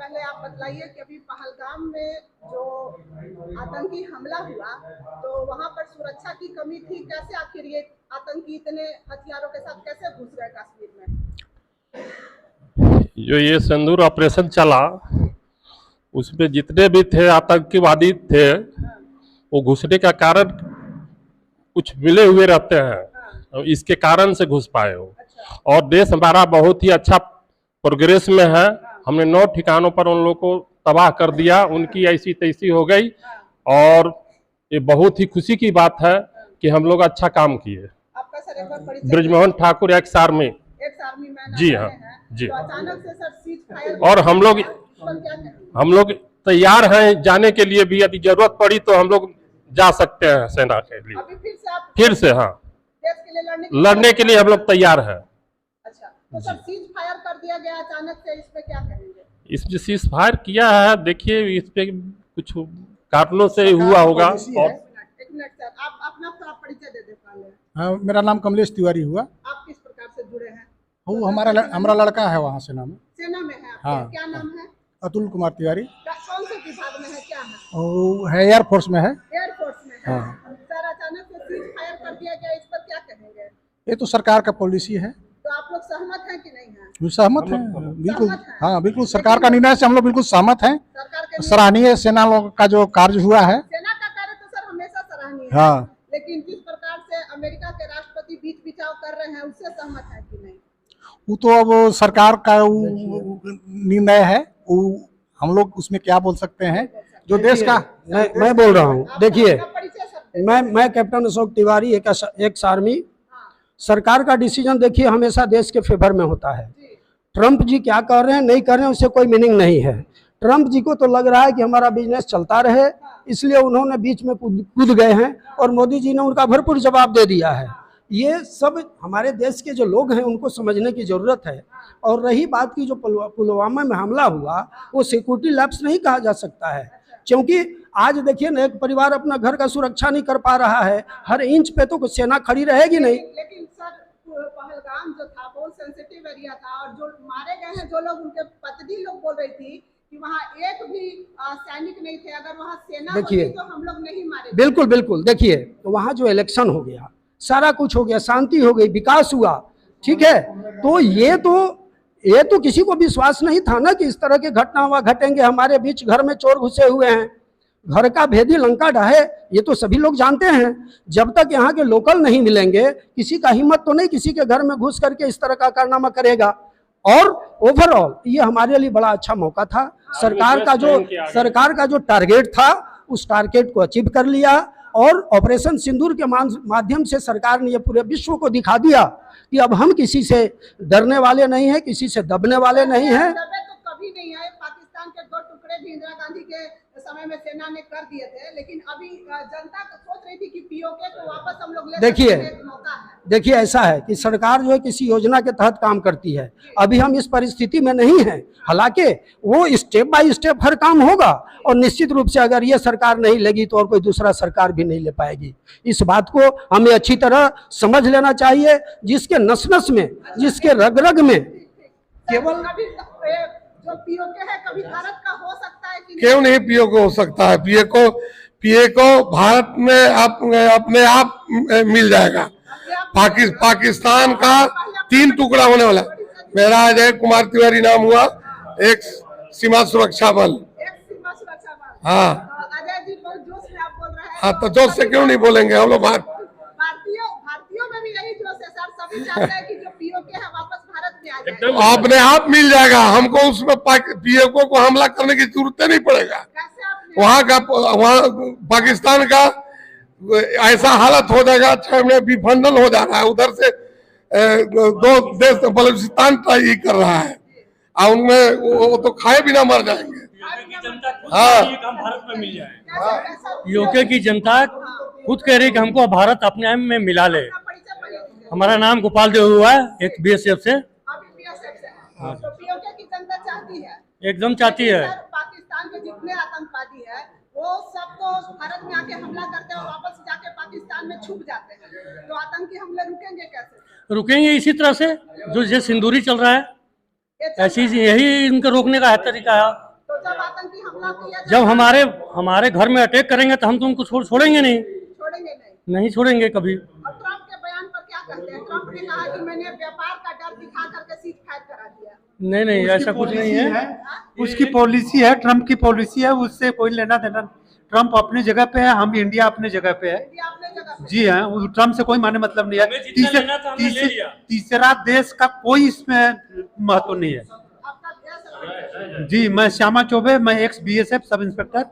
पहले आप बतलाइए कि अभी पहलगाम में जो आतंकी हमला हुआ तो वहां पर सुरक्षा की कमी थी, कैसे आखिर ये आतंकी इतने हथियारों के साथ कैसे घुस गए कश्मीर में? जो ये सिंदूर ऑपरेशन चला उसमें जितने भी थे आतंकवादी थे वो घुसने का कारण कुछ मिले हुए रहते हैं, इसके कारण से घुस पाए हो। और देश हमारा बहुत ही अच्छा प्रोग्रेस में है। हमने 9 ठिकानों पर उन लोगों को तबाह कर दिया, उनकी ऐसी तैसी हो गई। और ये बहुत ही खुशी की बात है कि हम लोग अच्छा काम किए। आपका सर एक बार परिचय? Brijmohan Thakur, ex army man. जी हाँ जी। तो अचानक से सर सीज फायर और हम लोग तैयार हैं जाने के लिए भी, यदि जरूरत पड़ी तो हम लोग जा सकते हैं सेना के लिए। अभी फिर से हाँ, देश के लिए लड़ने के लिए हम लोग तैयार हैं। अच्छा, तो सर सीज फायर कर दिया गया अचानक से, इस पे क्या कहेंगे? इसमें सीज फायर किया है, देखिए इस पे कुछ कारणों से हुआ होगा। और एक मिनट सर, आप अपना थोड़ा परिचय दे दे पहले। हाँ, मेरा नाम कमलेश तिवारी हुआ। आप किस प्रकार से जुड़े हैं? वो हमारा लड़का है वहाँ सेना में। सेना में है? हाँ। क्या नाम है? अतुल कुमार तिवारी। कौन से विभाग में है, क्या है? वो है एयरफोर्स में है। एयरफोर्स में है। हाँ। सर अचानक से सीज फायर कर दिया गया, इस पर क्या कहेंगे? ये तो सरकार का पॉलिसी है। तो आप लोग सहमत हैं कि नहीं है? सहमत हैं बिल्कुल। हाँ बिल्कुल, सरकार का निर्णय से हम लोग बिल्कुल सहमत हैं। सरकार के सराहनीय सेना लोग का जो कार्य हुआ है। सेना का कार्य तो सर हमेशा सराहनीय है। हाँ, लेकिन जिस प्रकार से अमेरिका के राष्ट्रपति बीच बिचाव कर रहे हैं, उससे सहमत है कि नहीं? वो तो अब सरकार का निर्णय है, वो हम लोग उसमें क्या बोल सकते हैं। जो देश का मैं बोल रहा हूँ। देखिए, परिचय सर। मैं कैप्टन अशोक तिवारी, एक आर्मी। सरकार का डिसीजन देखिए हमेशा देश के फेवर में होता है। ट्रंप जी क्या कर रहे हैं नहीं कर रहे हैं उससे कोई मीनिंग नहीं है। ट्रंप जी को तो लग रहा है कि हमारा बिजनेस चलता रहे, इसलिए उन्होंने बीच में कूद गए हैं और मोदी जी ने उनका भरपूर जवाब दे दिया है। ये सब हमारे देश के जो लोग हैं उनको समझने की ज़रूरत है। और रही बात की जो पुलवामा में हमला हुआ, वो सिक्योरिटी लैप्स नहीं कहा जा सकता है, क्योंकि आज देखिए ना, एक परिवार अपना घर का सुरक्षा नहीं कर पा रहा है, हर इंच पे तो सेना खड़ी रहेगी नहीं। लेकिन सर पहलगाम जो था बहुत सेंसिटिव एरिया था, और जो मारे गए हैं जो लोग, उनके पत्नी लोग बोल रही थी कि वहाँ एक भी सैनिक नहीं थे, अगर वहाँ सेना होती तो हम लोग नहीं मारे। बिल्कुल बिल्कुल। देखिए, तो वहाँ जो इलेक्शन हो गया, सारा कुछ हो गया, शांति हो गई, विकास हुआ, ठीक है। तो ये तो किसी को विश्वास नहीं था ना कि इस तरह के घटना घटेंगे। हमारे बीच घर में चोर घुसे हुए हैं, घर का भेदी लंका ढाहे, ये तो सभी लोग जानते हैं। जब तक यहाँ के लोकल नहीं मिलेंगे, किसी का हिम्मत तो नहीं किसी के घर में घुस करके इस तरह का कारनामा करेगा। और ओवरऑल ये हमारे लिए बड़ा अच्छा मौका था। सरकार का जो टारगेट था, उस टारगेट को अचीव कर लिया। और ऑपरेशन सिंदूर के माध्यम से सरकार ने ये पूरे विश्व को दिखा दिया कि अब हम किसी से डरने वाले नहीं हैं, किसी से दबने वाले नहीं हैं। तो कभी नहीं आए। पाकिस्तान के 2 टुकड़े भी इंदिरा गांधी के समय में सेना ने कर दिए थे, लेकिन अभी जनता सोच रही थी कि पीओके को वापस हम लोग ले देखिए, मौका है। देखिए ऐसा है कि सरकार जो है किसी योजना के तहत काम करती है। अभी हम इस परिस्थिति में नहीं हैं, हालांकि वो स्टेप बाय स्टेप हर काम होगा। और निश्चित रूप से अगर ये सरकार नहीं लेगी तो और कोई दूसरा सरकार भी नहीं ले पाएगी। इस बात को हमें अच्छी तरह समझ लेना चाहिए। जिसके नस नस में, जिसके रग रग में केवल जो पीओके है कभी भारत का हो सकता है कि क्यों नहीं पीओके हो सकता है? पीओके भारत में अपने आप मिल जाएगा। पाकिस्तान का 3 टुकड़ा होने वाला। मेरा अजय कुमार तिवारी नाम हुआ, एक सीमा सुरक्षा बल। हाँ अजय जी बहुत जोश में आप बोल रहे हैं। हाँ, तो जोश से क्यों नहीं बोलेंगे? हम लोग भारतीयों में भी यही जोश है सर। सभी चाहते हैं कि जो पीओके है वापस भारत में आ जाए। अपने आप मिल जाएगा हमको। उसमें पीओके को हमला करने की जरूरत नहीं पड़ेगा। वहाँ पाकिस्तान का ऐसा हालत हो जाएगा, 6 महीने विफंडन हो जा रहा है। उधर से 2 देश बलूचिस्तान ट्राई कर रहा है, और उनमें वो तो खाए बिना मर जाएंगे। हाँ, भारत में मिल जाए। यूके की जनता खुद कह रही है कि हमको भारत अपने आप में मिला ले। हमारा नाम गोपाल देव हुआ है, एक बीएसएफ से। तो पीओके की जनता चाहती है, एकदम चाहती है। पाकिस्तान के जितने आतंकवादी है वो सब तो भारत में आके हमला करते हैं और वापस जाके पाकिस्तान में छुप जाते हैं। तो आतंकी हमले रुकेंगे कैसे? रुकेंगे इसी तरह से जो सिंदूरी चल रहा है, ऐसी यही इनका रोकने का है तरीका है। जब आतंकी हमला किया जब हमारे घर में अटैक करेंगे तो हम तो उनको छोड़ेंगे नहीं, छोड़ेंगे नहीं। नहीं छोड़ेंगे कभी। और ट्रम्प के बयान पर क्या कहते हैं? ट्रम्प ने कहा कि मैंने व्यापार का डर दिखा करके सीज फायर करा दिया। नहीं, ऐसा कुछ नहीं है। उसकी पॉलिसी है, ट्रम्प की पॉलिसी है, उससे कोई लेना देना। ट्रम्प अपनी जगह पे है, हम इंडिया अपनी जगह पे है। इंडिया अपने जगह पे। जी हाँ, ट्रम्प से कोई माने मतलब नहीं है। हमें जितना लेना था हमने ले लिया। तीसरा देश का कोई इसमें महत्व नहीं है। आपका देश जी, मैं श्यामा चौबे, मैं एक्स BSF सब इंस्पेक्टर